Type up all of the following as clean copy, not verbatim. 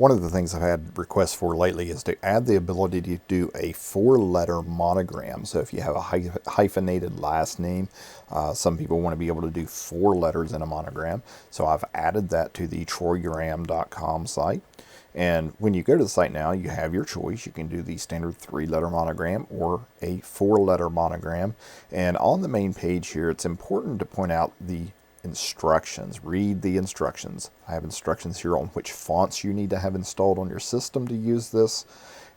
One of the things I've had requests for lately is to add the ability to do a 4-letter monogram. So if you have a hyphenated last name, some people want to be able to do 4 letters in a monogram. So I've added that to the troygraham.com site. And when you go to the site now, you have your choice. You can do the standard 3-letter monogram or a 4-letter monogram. And on the main page here, it's important to point out the instructions. Read the instructions. I have instructions here on which fonts you need to have installed on your system to use this,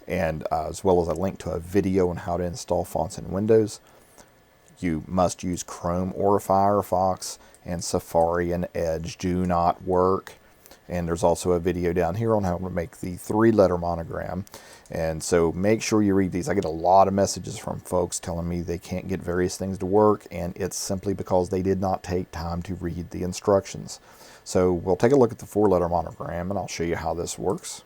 and as well as a link to a video on how to install fonts in Windows. You must use Chrome or Firefox, and Safari and Edge do not work. And there's also a video down here on how to make the 3-letter monogram. And so make sure you read these. I get a lot of messages from folks telling me they can't get various things to work, and it's simply because they did not take time to read the instructions. So we'll take a look at the 4-letter monogram, and I'll show you how this works.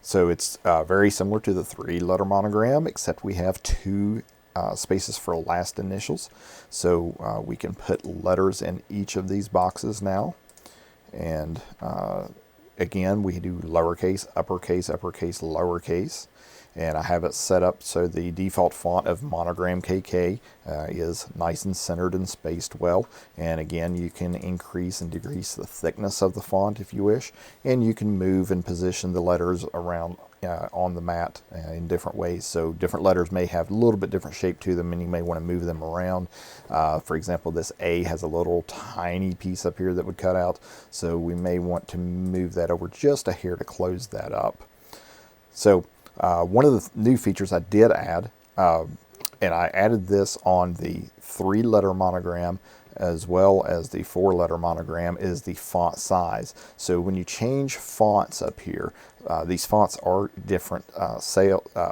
So it's very similar to the 3-letter monogram, except we have 2 spaces for last initials. So we can put letters in each of these boxes now. And again, we do lowercase, uppercase, uppercase, lowercase. And I have it set up so the default font of Monogram KK is nice and centered and spaced well. And again, you can increase and decrease the thickness of the font if you wish. And you can move and position the letters around on the mat in different ways. So different letters may have a little bit different shape to them, and you may want to move them around. For example, this A has a little tiny piece up here that would cut out. So we may want to move that over just a hair to close that up. So one of the new features I did add, and I added this on the 3-letter monogram as well as the 4-letter monogram, is the font size. So when you change fonts up here, these fonts are different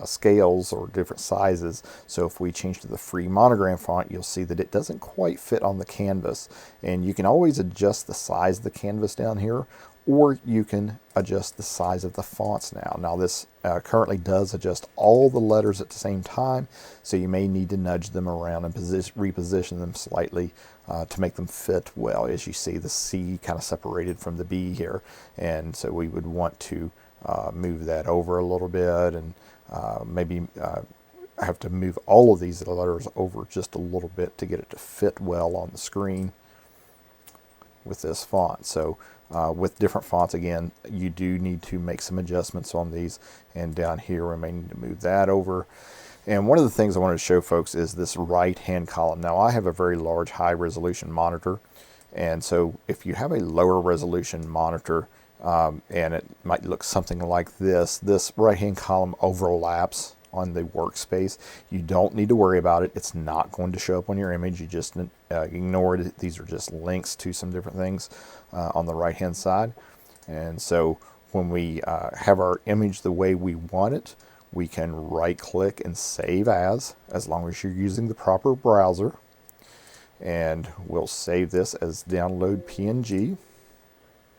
scales or different sizes. So if we change to the free monogram font, you'll see that it doesn't quite fit on the canvas. And you can always adjust the size of the canvas down here, or you can adjust the size of the fonts now. Now this currently does adjust all the letters at the same time, so you may need to nudge them around and reposition them slightly to make them fit well. As you see, the C kind of separated from the B here, and so we would want to move that over a little bit, and maybe have to move all of these letters over just a little bit to get it to fit well on the screen with this font. So with different fonts, again, you do need to make some adjustments on these, and down here we may need to move that over. And one of the things I wanted to show folks is this right-hand column. Now I have a very large high-resolution monitor, and so if you have a lower resolution monitor, and it might look something like this right-hand column overlaps on the workspace. You don't need to worry about it. It's not going to show up on your image. You just ignore it. These are just links to some different things on the right hand side. And so when we have our image the way we want it, we can right click and save as long as you're using the proper browser. And we'll save this as download PNG.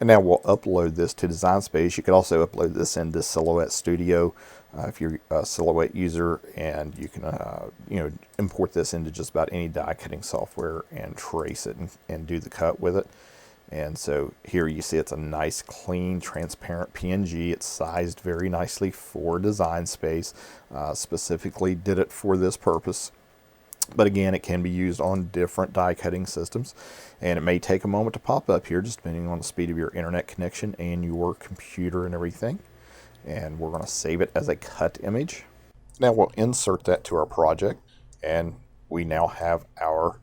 And now we'll upload this to Design Space. You could also upload this into Silhouette Studio if you're a Silhouette user, and you can import this into just about any die cutting software and trace it and do the cut with it. And so here you see it's a nice, clean, transparent PNG. It's sized very nicely for Design Space. Specifically did it for this purpose. But again, it can be used on different die cutting systems, and it may take a moment to pop up here just depending on the speed of your internet connection and your computer and everything. And we're going to save it as a cut image. Now we'll insert that to our project, and we now have our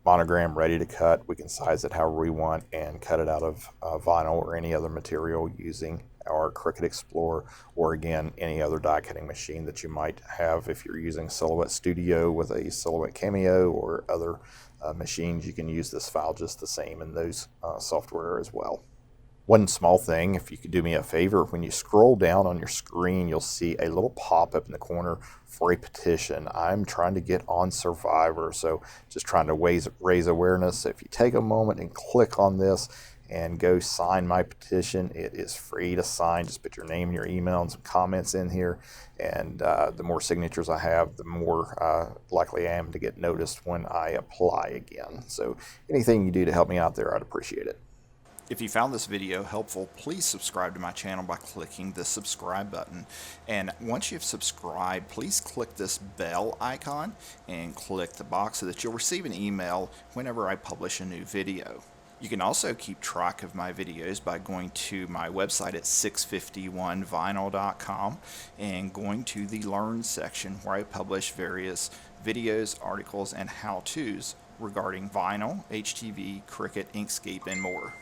monogram ready to cut. We can size it however we want and cut it out of vinyl or any other material using our Cricut Explorer, or again, any other die cutting machine that you might have. If you're using Silhouette Studio with a Silhouette Cameo or other machines, you can use this file just the same in those software as well. One small thing, if you could do me a favor, when you scroll down on your screen, you'll see a little pop-up in the corner for a petition. I'm trying to get on Survivor, so just trying to raise awareness. If you take a moment and click on this and go sign my petition, it is free to sign. Just put your name and your email and some comments in here, and the more signatures I have, the more likely I am to get noticed when I apply again. So anything you do to help me out there, I'd appreciate it. If you found this video helpful, please subscribe to my channel by clicking the subscribe button. And once you've subscribed, please click this bell icon and click the box so that you'll receive an email whenever I publish a new video. You can also keep track of my videos by going to my website at 651vinyl.com and going to the Learn section where I publish various videos, articles, and how-tos regarding vinyl, HTV, Cricut, Inkscape, and more.